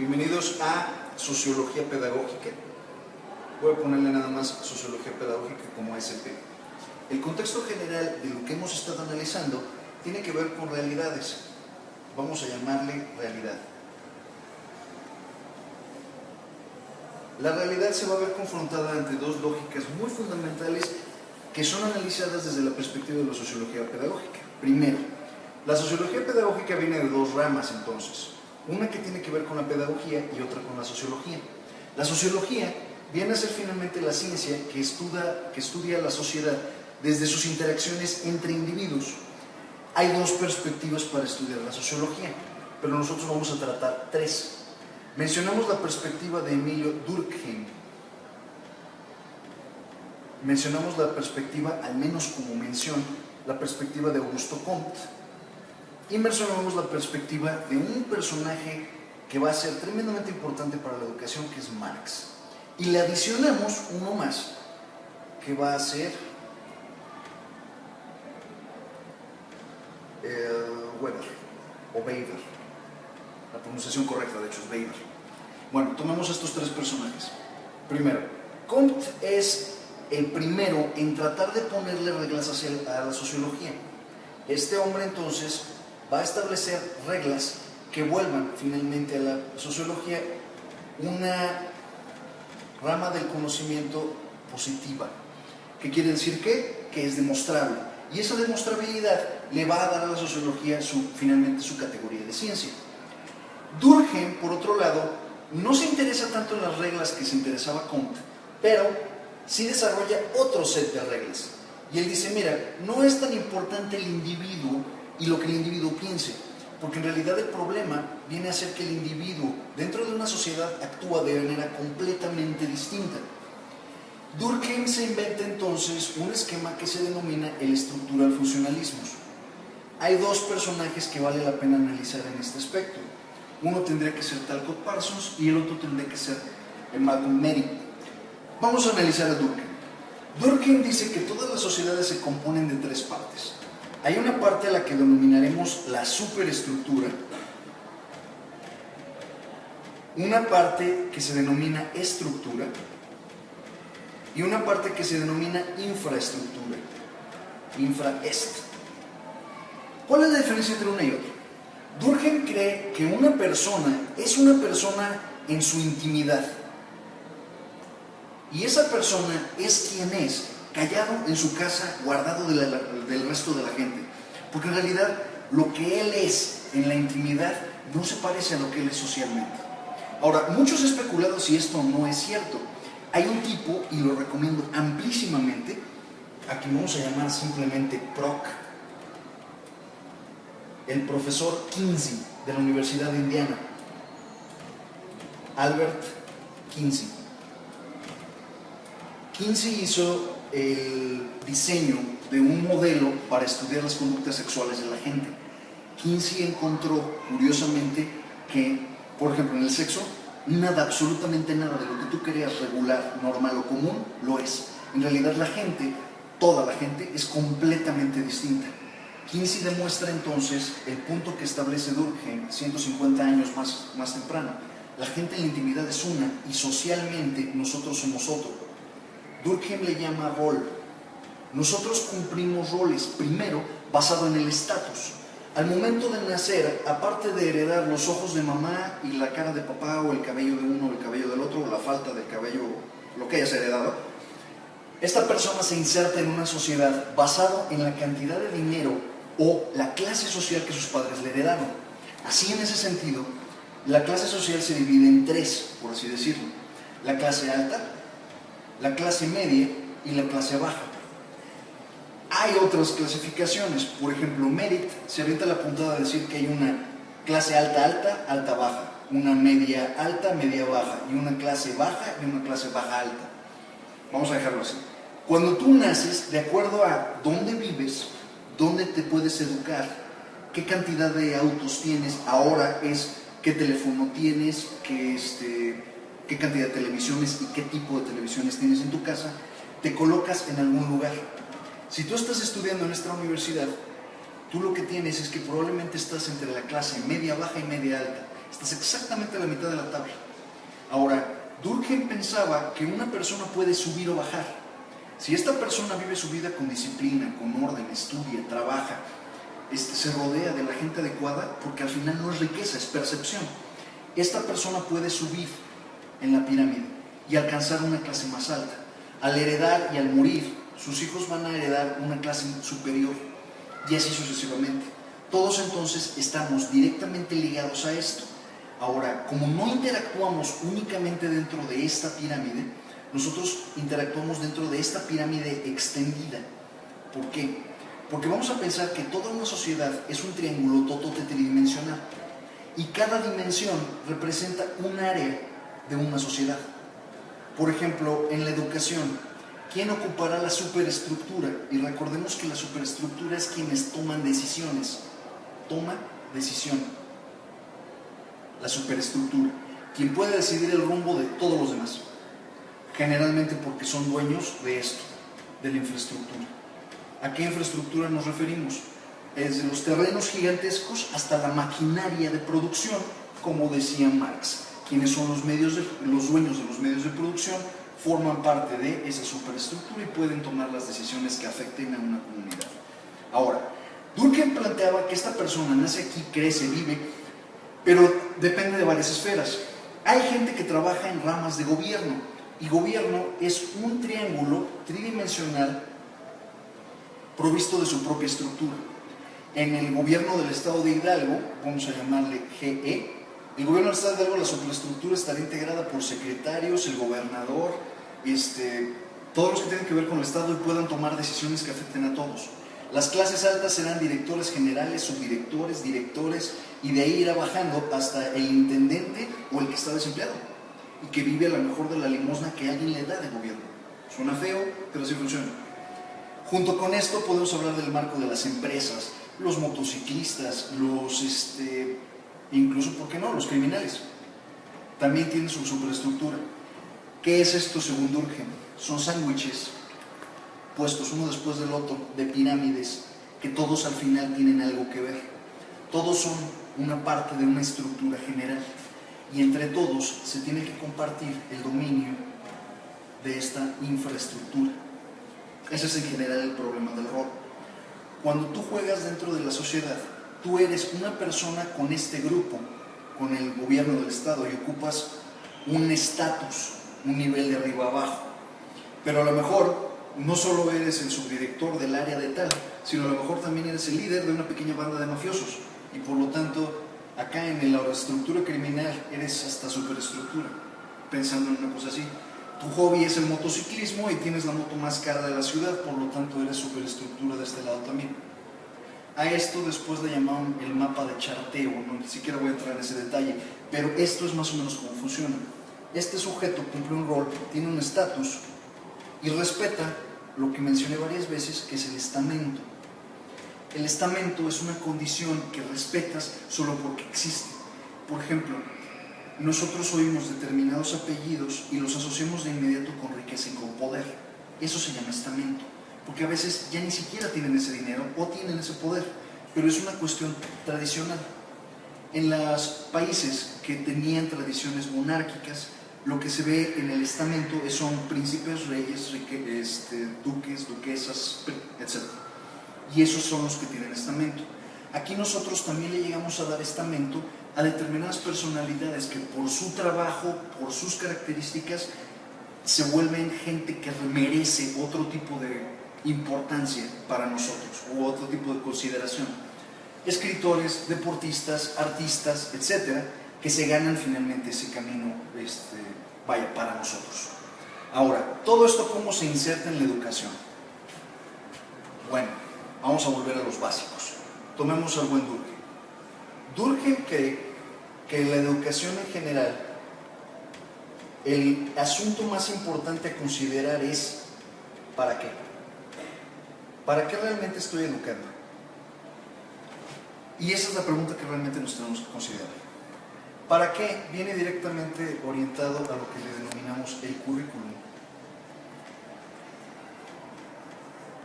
Bienvenidos a Sociología Pedagógica. Voy a ponerle nada más Sociología Pedagógica como SP. El contexto general de lo que hemos estado analizando tiene que ver con realidades. Vamos a llamarle realidad. La realidad se va a ver confrontada ante dos lógicas muy fundamentales que son analizadas desde la perspectiva de la sociología pedagógica. Primero, la sociología pedagógica viene de dos ramas entonces. Una que tiene que ver con la pedagogía y otra con la sociología. La sociología viene a ser finalmente la ciencia que estudia la sociedad desde sus interacciones entre individuos. Hay dos perspectivas para estudiar la sociología, pero nosotros vamos a tratar tres. Mencionamos la perspectiva de Emilio Durkheim. Mencionamos la perspectiva, al menos como mención, la perspectiva de Augusto Comte. Y mencionamos la perspectiva de un personaje que va a ser tremendamente importante para la educación, que es Marx. Y le adicionamos uno más, que va a ser Weber, o Weber. La pronunciación correcta, de hecho, es Weber. Bueno, tomemos estos tres personajes. Primero, Comte es el primero en tratar de ponerle reglas a la sociología. Este hombre, entonces, va a establecer reglas que vuelvan finalmente a la sociología una rama del conocimiento positiva. ¿Qué quiere decir qué? Que es demostrable. Y esa demostrabilidad le va a dar a la sociología finalmente su categoría de ciencia. Durkheim, por otro lado, no se interesa tanto en las reglas que se interesaba Comte, pero sí desarrolla otro set de reglas. Y él dice, mira, no es tan importante el individuo y lo que el individuo piense, porque en realidad el problema viene a ser que el individuo dentro de una sociedad actúa de manera completamente distinta. Durkheim se inventa entonces un esquema que se denomina el estructural funcionalismo. Hay dos personajes que vale la pena analizar en este aspecto. Uno tendría que ser Talcott Parsons y el otro tendría que ser Malcolm Merry. Vamos a analizar a Durkheim. Durkheim dice que todas las sociedades se componen de tres partes. Hay una parte a la que denominaremos la superestructura, una parte que se denomina estructura y una parte que se denomina infraestructura, infraest. ¿Cuál es la diferencia entre una y otra? Durkheim cree que una persona es una persona en su intimidad y esa persona es quien es, callado en su casa, guardado del resto de la gente, porque en realidad lo que él es en la intimidad no se parece a lo que él es socialmente. Ahora, muchos han especulado si esto no es cierto. Hay un tipo, y lo recomiendo amplísimamente, a quien vamos a llamar simplemente Proc, el profesor Kinsey de la Universidad de Indiana, Albert Kinsey. Kinsey hizo el diseño de un modelo para estudiar las conductas sexuales de la gente. Kinsey encontró, curiosamente, que, por ejemplo, en el sexo, nada, absolutamente nada de lo que tú creas regular, normal o común, lo es. En realidad la gente, toda la gente, es completamente distinta. Kinsey demuestra entonces el punto que establece Durkheim 150 años más temprano. La gente en la intimidad es una y socialmente nosotros somos otro. Durkheim le llama rol. Nosotros cumplimos roles, primero, basado en el estatus. Al momento de nacer, aparte de heredar los ojos de mamá y la cara de papá, o el cabello de uno o el cabello del otro, o la falta del cabello, lo que hayas heredado, esta persona se inserta en una sociedad basado en la cantidad de dinero o la clase social que sus padres le heredaron. Así, en ese sentido, la clase social se divide en tres, por así decirlo: la clase alta, la clase media y la clase baja. Hay otras clasificaciones, por ejemplo, Merit se avienta la puntada de decir que hay una clase alta, alta, baja, una media alta, media baja, y una clase baja y una clase baja alta. Vamos a dejarlo así. Cuando tú naces, de acuerdo a dónde vives, dónde te puedes educar, qué cantidad de autos tienes, ahora es qué teléfono tienes, qué cantidad de televisiones y qué tipo de televisiones tienes en tu casa, te colocas en algún lugar. Si tú estás estudiando en esta universidad, tú lo que tienes es que probablemente estás entre la clase media baja y media alta. Estás exactamente a la mitad de la tabla. Ahora, Durkheim pensaba que una persona puede subir o bajar. Si esta persona vive su vida con disciplina, con orden, estudia, trabaja, se rodea de la gente adecuada, porque al final no es riqueza, es percepción. Esta persona puede subir en la pirámide y alcanzar una clase más alta. Al heredar y al morir, sus hijos van a heredar una clase superior y así sucesivamente. Todos entonces estamos directamente ligados a esto. Ahora, como no interactuamos únicamente dentro de esta pirámide, nosotros interactuamos dentro de esta pirámide extendida. ¿Por qué? Porque vamos a pensar que toda una sociedad es un triángulo totote tridimensional y cada dimensión representa un área de una sociedad. Por ejemplo, en la educación, ¿quién ocupará la superestructura? Y recordemos que la superestructura es quienes toman decisiones. Toma decisión. La superestructura. Quien puede decidir el rumbo de todos los demás. Generalmente porque son dueños de esto, de la infraestructura. ¿A qué infraestructura nos referimos? Desde los terrenos gigantescos hasta la maquinaria de producción, como decía Marx. Quienes son los dueños de los medios de producción forman parte de esa superestructura y pueden tomar las decisiones que afecten a una comunidad. Ahora, Durkheim planteaba que esta persona nace aquí, crece, vive, pero depende de varias esferas. Hay gente que trabaja en ramas de gobierno, y gobierno es un triángulo tridimensional provisto de su propia estructura. En el gobierno del estado de Hidalgo, vamos a llamarle GE, el gobierno del estado de Hidalgo, la superestructura estará integrada por secretarios, el gobernador, todos los que tienen que ver con el estado y puedan tomar decisiones que afecten a todos. Las clases altas serán directores generales, subdirectores, directores, y de ahí irá bajando hasta el intendente o el que está desempleado y que vive a lo mejor de la limosna que alguien le da de gobierno. Suena feo, pero así funciona. Junto con esto podemos hablar del marco de las empresas, los motociclistas, incluso, ¿por qué no?, los criminales. También tienen su superestructura. ¿Qué es esto según Durkheim? Son sándwiches puestos uno después del otro, de pirámides, que todos al final tienen algo que ver. Todos son una parte de una estructura general y entre todos se tiene que compartir el dominio de esta infraestructura. Ese es en general el problema del rol. Cuando tú juegas dentro de la sociedad, tú eres una persona con este grupo, con el gobierno del estado, y ocupas un estatus, un nivel de arriba abajo. Pero a lo mejor no solo eres el subdirector del área de tal, sino a lo mejor también eres el líder de una pequeña banda de mafiosos. Y por lo tanto, acá en la estructura criminal eres hasta superestructura, pensando en una cosa así. Tu hobby es el motociclismo y tienes la moto más cara de la ciudad, por lo tanto eres superestructura de este lado también. A esto después le llamaban el mapa de charteo, no ni siquiera voy a entrar en ese detalle, pero esto es más o menos cómo funciona. Este sujeto cumple un rol, tiene un estatus y respeta lo que mencioné varias veces, que es el estamento. El estamento es una condición que respetas solo porque existe. Por ejemplo, nosotros oímos determinados apellidos y los asociamos de inmediato con riqueza y con poder. Eso se llama estamento, porque a veces ya ni siquiera tienen ese dinero o tienen ese poder, pero es una cuestión tradicional. En los países que tenían tradiciones monárquicas, lo que se ve en el estamento son príncipes, reyes, duques, duquesas, etc. Y esos son los que tienen estamento. Aquí nosotros también le llegamos a dar estamento a determinadas personalidades que por su trabajo, por sus características, se vuelven gente que merece otro tipo de importancia para nosotros u otro tipo de consideración. Escritores, deportistas, artistas, etcétera, que se ganan finalmente ese camino para nosotros. Ahora, ¿todo esto cómo se inserta en la educación? Bueno, vamos a volver a los básicos. Tomemos al buen Durkheim. Durkheim cree que en la educación en general el asunto más importante a considerar es ¿para qué? ¿Para qué realmente estoy educando? Y esa es la pregunta que realmente nos tenemos que considerar. ¿Para qué? Viene directamente orientado a lo que le denominamos el currículum.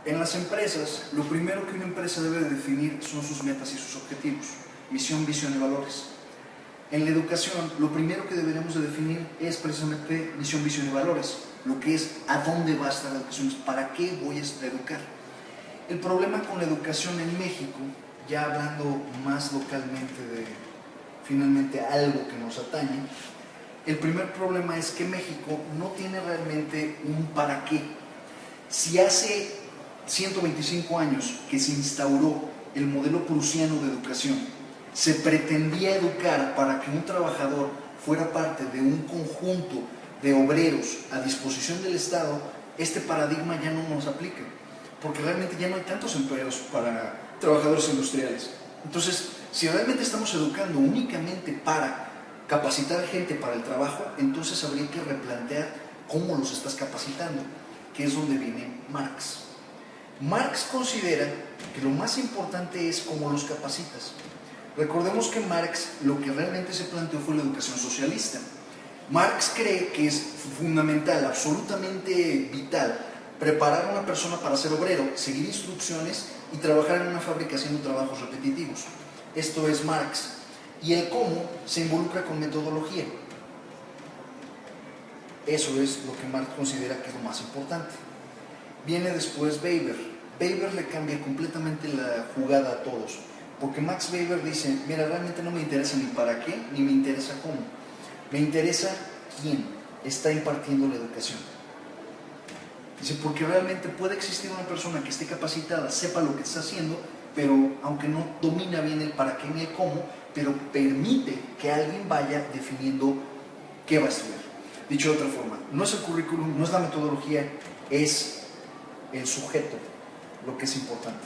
En las empresas, lo primero que una empresa debe de definir son sus metas y sus objetivos, misión, visión y valores. En la educación, lo primero que deberíamos de definir es precisamente misión, visión y valores. Lo que es a dónde va a estar la educación, para qué voy a educar. El problema con la educación en México, ya hablando más localmente de finalmente algo que nos atañe, el primer problema es que México no tiene realmente un para qué. Si hace 125 años que se instauró el modelo prusiano de educación, se pretendía educar para que un trabajador fuera parte de un conjunto de obreros a disposición del Estado, este paradigma ya no nos aplica, porque realmente ya no hay tantos empleos para trabajadores industriales. Entonces, si realmente estamos educando únicamente para capacitar gente para el trabajo, entonces habría que replantear cómo los estás capacitando, que es donde viene Marx. Marx considera que lo más importante es cómo los capacitas. Recordemos que Marx lo que realmente se planteó fue la educación socialista. Marx cree que es fundamental, absolutamente vital, preparar a una persona para ser obrero, seguir instrucciones y trabajar en una fábrica haciendo trabajos repetitivos. Esto es Marx. Y el cómo se involucra con metodología. Eso es lo que Marx considera que es lo más importante. Viene después Weber. Weber le cambia completamente la jugada a todos, porque Max Weber dice, mira, realmente no me interesa ni para qué, ni me interesa cómo. Me interesa quién está impartiendo la educación. Dice, porque realmente puede existir una persona que esté capacitada, sepa lo que está haciendo, pero aunque no domina bien el para qué ni el cómo, pero permite que alguien vaya definiendo qué va a estudiar. Dicho de otra forma, no es el currículum, no es la metodología, es el sujeto lo que es importante.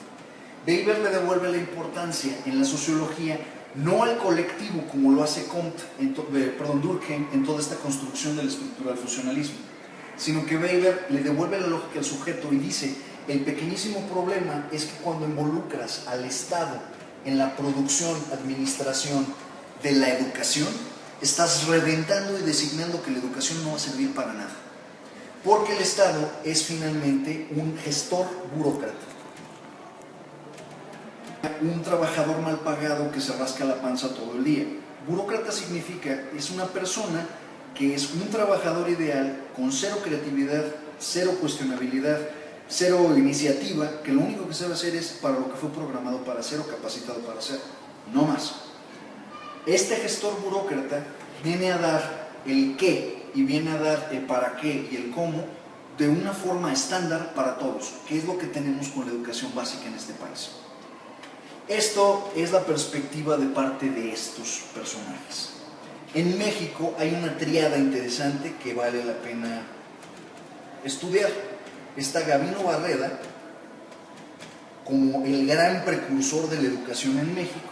Weber le devuelve la importancia en la sociología no al colectivo como lo hace Durkheim en toda esta construcción de la estructura del funcionalismo, sino que Weber le devuelve la lógica al sujeto y dice, el pequeñísimo problema es que cuando involucras al Estado en la producción, administración de la educación, estás reventando y designando que la educación no va a servir para nada, porque el Estado es finalmente un gestor burócrata, un trabajador mal pagado que se rasca la panza todo el día. Burócrata significa, es una persona que es un trabajador ideal con cero creatividad, cero cuestionabilidad, cero iniciativa, que lo único que sabe hacer es para lo que fue programado para hacer o capacitado para hacer, no más. Este gestor burócrata viene a dar el qué y viene a dar el para qué y el cómo de una forma estándar para todos, que es lo que tenemos con la educación básica en este país. Esto es la perspectiva de parte de estos personajes. En México hay una triada interesante que vale la pena estudiar. Está Gabino Barreda como el gran precursor de la educación en México.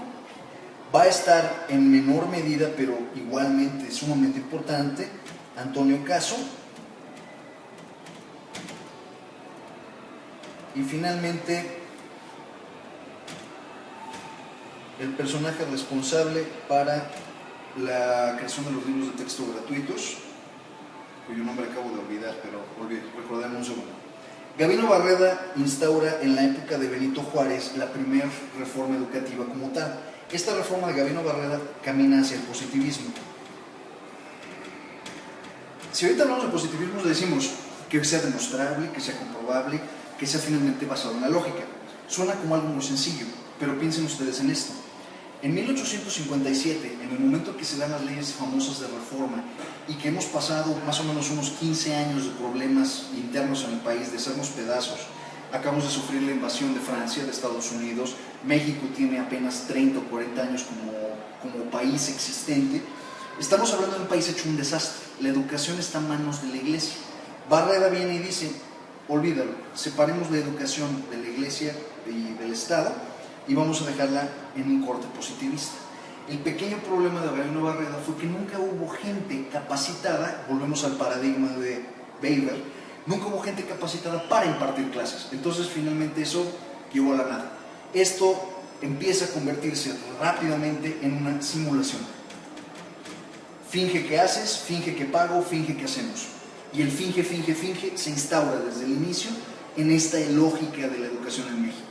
Va a estar en menor medida, pero igualmente sumamente importante, Antonio Caso. Y finalmente, el personaje responsable para la creación de los libros de texto gratuitos, cuyo nombre acabo de olvidar, pero recordemos un segundo. Gabino Barreda instaura en la época de Benito Juárez la primera reforma educativa como tal. Esta reforma de Gabino Barreda camina hacia el positivismo. Si ahorita hablamos de positivismo, decimos que sea demostrable, que sea comprobable, que sea finalmente basado en la lógica. Suena como algo muy sencillo, pero piensen ustedes en esto. En 1857, en el momento que se dan las leyes famosas de reforma y que hemos pasado más o menos unos 15 años de problemas internos en el país, de hacernos pedazos, acabamos de sufrir la invasión de Francia, de Estados Unidos, México tiene apenas 30 o 40 años como país existente, estamos hablando de un país hecho un desastre, la educación está en manos de la iglesia. Barreda viene y dice, olvídalo, separemos la educación de la iglesia y del Estado, y vamos a dejarla en un corte positivista. El pequeño problema de Gabino Barreda fue que nunca hubo gente capacitada, volvemos al paradigma de Weber, nunca hubo gente capacitada para impartir clases. Entonces finalmente eso llevó a la nada. Esto empieza a convertirse rápidamente en una simulación. Finge que haces, finge que pago, finge que hacemos. Y el finge se instaura desde el inicio en esta lógica de la educación en México.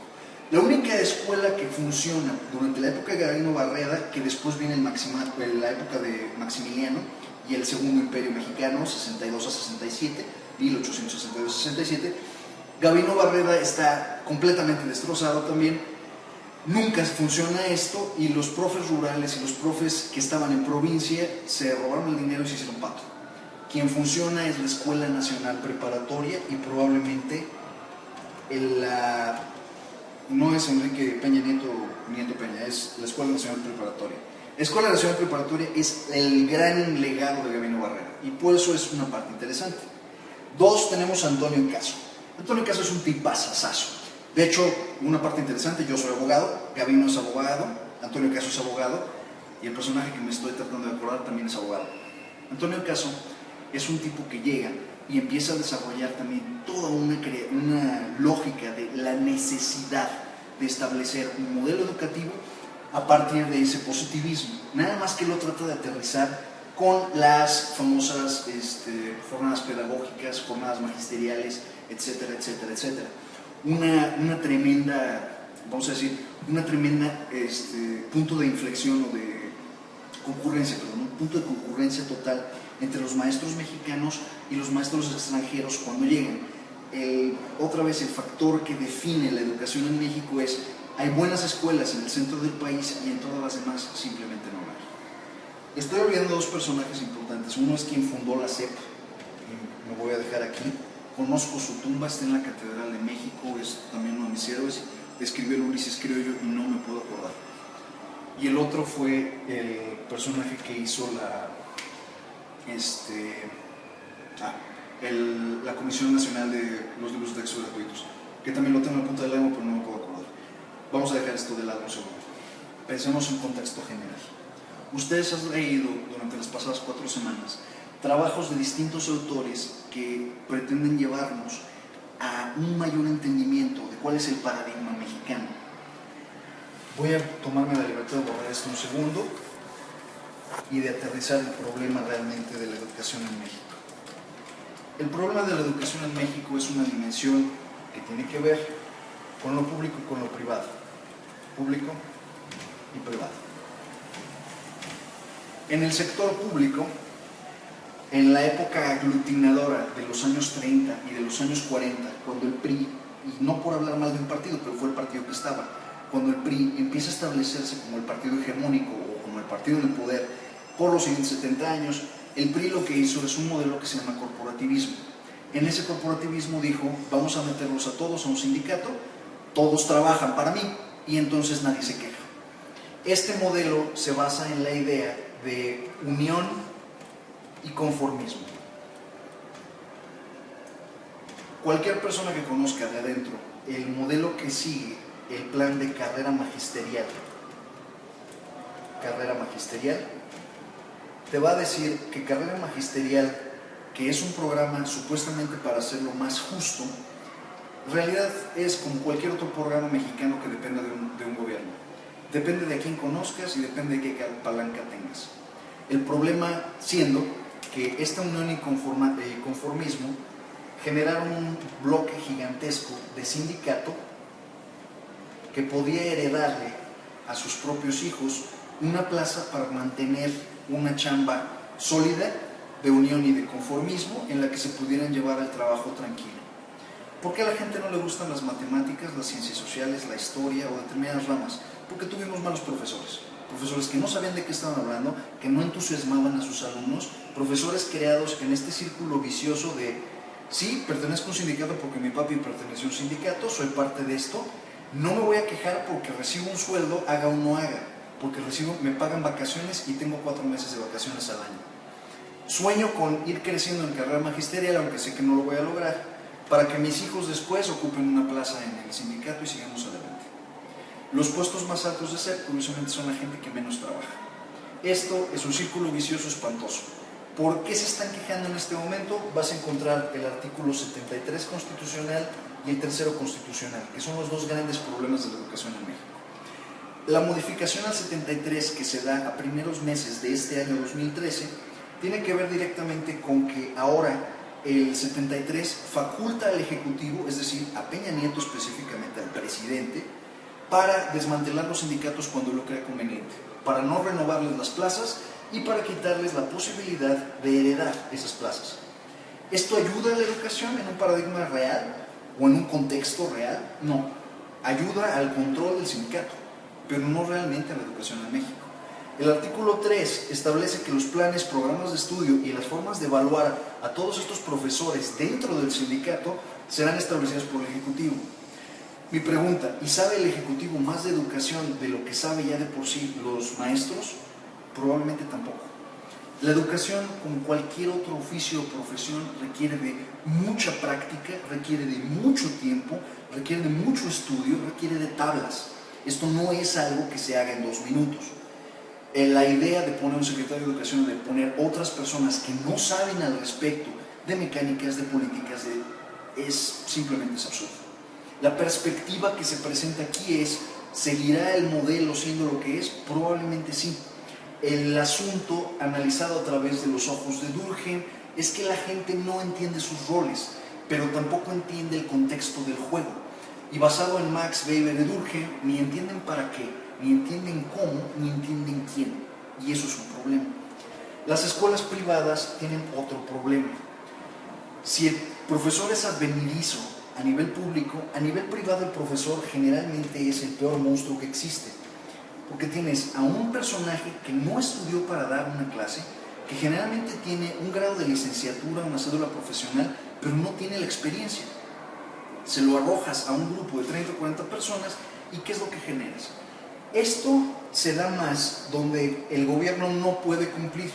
La única escuela que funciona durante la época de Gabino Barreda, que después viene la época de Maximiliano y el Segundo Imperio Mexicano, 62 a 67, 1862 a 67, Gabino Barreda está completamente destrozado también. Nunca funciona esto y los profes rurales y los profes que estaban en provincia se robaron el dinero y se hicieron pato. Quien funciona es la Escuela Nacional Preparatoria y probablemente no es Enrique Peña Nieto Peña, es la Escuela Nacional Preparatoria. La Escuela Nacional Preparatoria es el gran legado de Gabino Barreda y por eso es una parte interesante. Dos, tenemos a Antonio Caso. Antonio Caso es un tipazazazo. De hecho, una parte interesante, yo soy abogado, Gabino es abogado, Antonio Caso es abogado y el personaje que me estoy tratando de acordar también es abogado. Antonio Caso es un tipo que llega y empieza a desarrollar también toda una lógica de la necesidad de establecer un modelo educativo a partir de ese positivismo. Nada más que lo trata de aterrizar con las famosas jornadas pedagógicas, jornadas magisteriales, etcétera, etcétera, etcétera. Una tremenda, vamos a decir, punto de inflexión o de concurrencia, perdón, un punto de concurrencia total entre los maestros mexicanos y los maestros extranjeros cuando llegan. Otra vez el factor que define la educación en México es: hay buenas escuelas en el centro del país y en todas las demás simplemente no hay. Estoy olvidando dos personajes importantes. Uno es quien fundó la SEP, y me voy a dejar aquí. Conozco su tumba, está en la Catedral de México, es también uno de mis héroes. Escribió el Ulises Criollo y no me puedo acordar. Y el otro fue el personaje que hizo la Comisión Nacional de los Libros de Texto Gratuitos, que también lo tengo en la punta de la lengua, pero no me puedo acordar. Vamos a dejar esto de lado un segundo. Pensemos en contexto general. Ustedes han leído durante las pasadas 4 semanas trabajos de distintos autores que pretenden llevarnos a un mayor entendimiento de cuál es el paradigma mexicano. Voy a tomarme la libertad de borrar esto un segundo y de aterrizar el problema realmente de la educación en México. El problema de la educación en México es una dimensión que tiene que ver con lo público y con lo privado. Público y privado. En el sector público, en la época aglutinadora de los años 30 y de los años 40, cuando el PRI, y no por hablar mal de un partido, pero fue el partido que estaba, cuando el PRI empieza a establecerse como el partido hegemónico o como el partido en el poder por los siguientes 70 años, el PRI lo que hizo es un modelo que se llama corporativismo. En ese corporativismo dijo: vamos a meterlos a todos a un sindicato, todos trabajan para mí y entonces nadie se queja. Este modelo se basa en la idea de unión y conformismo. Cualquier persona que conozca de adentro el modelo que sigue el plan de carrera magisterial, te va a decir que carrera magisterial, que es un programa supuestamente para hacerlo más justo, en realidad es como cualquier otro programa mexicano que dependa de un gobierno. Depende de a quién conozcas y depende de qué palanca tengas. El problema siendo que esta unión y conformismo generaron un bloque gigantesco de sindicato que podía heredarle a sus propios hijos una plaza para mantener una chamba sólida de unión y de conformismo en la que se pudieran llevar el trabajo tranquilo. ¿Por qué a la gente no le gustan las matemáticas, las ciencias sociales, la historia o determinadas ramas? Porque tuvimos malos profesores. Profesores que no sabían de qué estaban hablando, que no entusiasmaban a sus alumnos, profesores creados en este círculo vicioso de: sí, pertenezco a un sindicato porque mi papi perteneció a un sindicato, soy parte de esto, no me voy a quejar porque recibo un sueldo, haga o no haga, porque me pagan vacaciones y tengo 4 meses de vacaciones al año. Sueño con ir creciendo en carrera magisterial, aunque sé que no lo voy a lograr, para que mis hijos después ocupen una plaza en el sindicato y sigamos adelante. Los puestos más altos de SEP, curiosamente, son la gente que menos trabaja. Esto es un círculo vicioso espantoso. ¿Por qué se están quejando en este momento? Vas a encontrar el artículo 73 constitucional y el tercero constitucional, que son los dos grandes problemas de la educación en México. La modificación al 73 que se da a primeros meses de este año 2013 tiene que ver directamente con que ahora el 73 faculta al Ejecutivo, es decir, a Peña Nieto específicamente, al presidente, para desmantelar los sindicatos cuando lo crea conveniente, para no renovarles las plazas y para quitarles la posibilidad de heredar esas plazas. ¿Esto ayuda a la educación en un paradigma real o en un contexto real? No. Ayuda al control del sindicato, pero no realmente a la educación en México. El artículo 3 establece que los planes, programas de estudio y las formas de evaluar a todos estos profesores dentro del sindicato serán establecidas por el Ejecutivo. Mi pregunta, ¿y sabe el Ejecutivo más de educación de lo que sabe ya de por sí los maestros? Probablemente tampoco. La educación, como cualquier otro oficio o profesión, requiere de mucha práctica, requiere de mucho tiempo, requiere de mucho estudio, requiere de tablas. Esto no es algo que se haga en 2 minutos. La idea de poner un secretario de educación, de poner otras personas que no saben al respecto de mecánicas, de políticas, simplemente es absurdo. La perspectiva que se presenta aquí es, ¿seguirá el modelo siendo lo que es? Probablemente sí. El asunto, analizado a través de los ojos de Durkheim, es que la gente no entiende sus roles, pero tampoco entiende el contexto del juego. Y basado en Max Weber de Durkheim, ni entienden para qué, ni entienden cómo, ni entienden quién. Y eso es un problema. Las escuelas privadas tienen otro problema. Si el profesor es advenedizo a nivel público, a nivel privado el profesor generalmente es el peor monstruo que existe. Porque tienes a un personaje que no estudió para dar una clase, que generalmente tiene un grado de licenciatura, una cédula profesional, pero no tiene la experiencia. Se lo arrojas a un grupo de 30 o 40 personas y ¿qué es lo que generas? Esto se da más donde el gobierno no puede cumplir,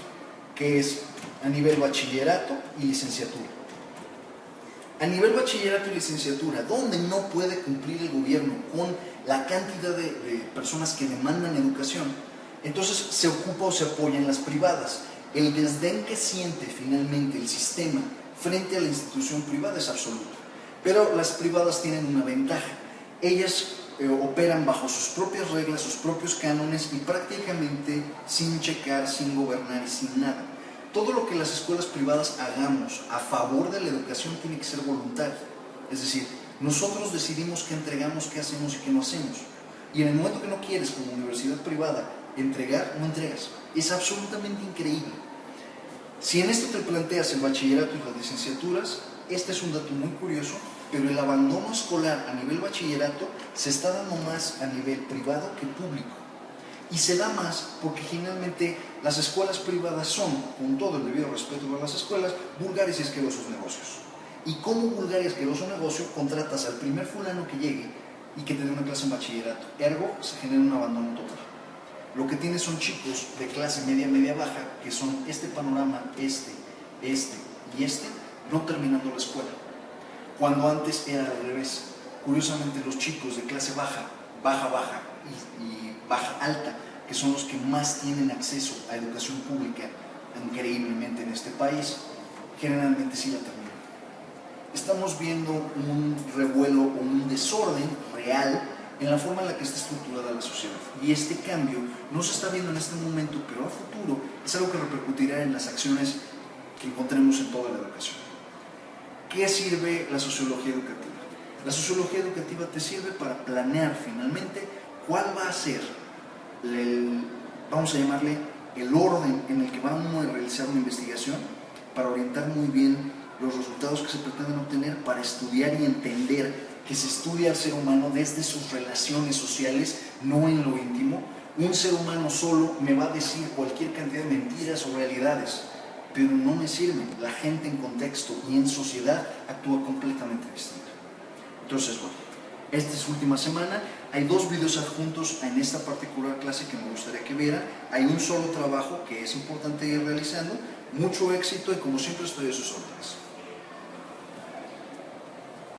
que es a nivel bachillerato y licenciatura. A nivel bachillerato y licenciatura, donde no puede cumplir el gobierno con la cantidad de personas que demandan educación, entonces se ocupa o se apoya en las privadas. El desdén que siente finalmente el sistema frente a la institución privada es absoluto. Pero las privadas tienen una ventaja. Ellas operan bajo sus propias reglas, sus propios cánones y prácticamente sin checar, sin gobernar y sin nada. Todo lo que las escuelas privadas hagamos a favor de la educación tiene que ser voluntario. Es decir, nosotros decidimos qué entregamos, qué hacemos y qué no hacemos. Y en el momento que no quieres, como universidad privada, entregar, no entregas. Es absolutamente increíble. Si en esto te planteas el bachillerato y las licenciaturas, este es un dato muy curioso, pero el abandono escolar a nivel bachillerato se está dando más a nivel privado que público. Y se da más porque generalmente las escuelas privadas son, con todo el debido respeto a las escuelas, vulgares y asquerosos negocios. Y como vulgar y asqueroso negocio, contratas al primer fulano que llegue y que te dé una clase en bachillerato. Ergo, se genera un abandono total. Lo que tienes son chicos de clase media, media-baja, que son este panorama, este y este, no terminando la escuela. Cuando antes era al revés. Curiosamente, los chicos de clase baja, baja y baja-alta, que son los que más tienen acceso a educación pública increíblemente en este país, generalmente sí la terminan. Estamos viendo un revuelo o un desorden real en la forma en la que está estructurada la sociedad. Y este cambio no se está viendo en este momento, pero a futuro es algo que repercutirá en las acciones que encontremos en toda la educación. ¿Qué sirve la sociología educativa? La sociología educativa te sirve para planear finalmente cuál va a ser, vamos a llamarle, el orden en el que vamos a realizar una investigación para orientar muy bien los resultados que se pretenden obtener, para estudiar y entender que se estudia al ser humano desde sus relaciones sociales, no en lo íntimo. Un ser humano solo me va a decir cualquier cantidad de mentiras o realidades, pero no me sirven. La gente en contexto y en sociedad actúa completamente distinto. Entonces, bueno, esta es última semana. Hay 2 videos adjuntos en esta particular clase que me gustaría que vieran. Hay un solo trabajo que es importante ir realizando. Mucho éxito y como siempre estoy a sus órdenes.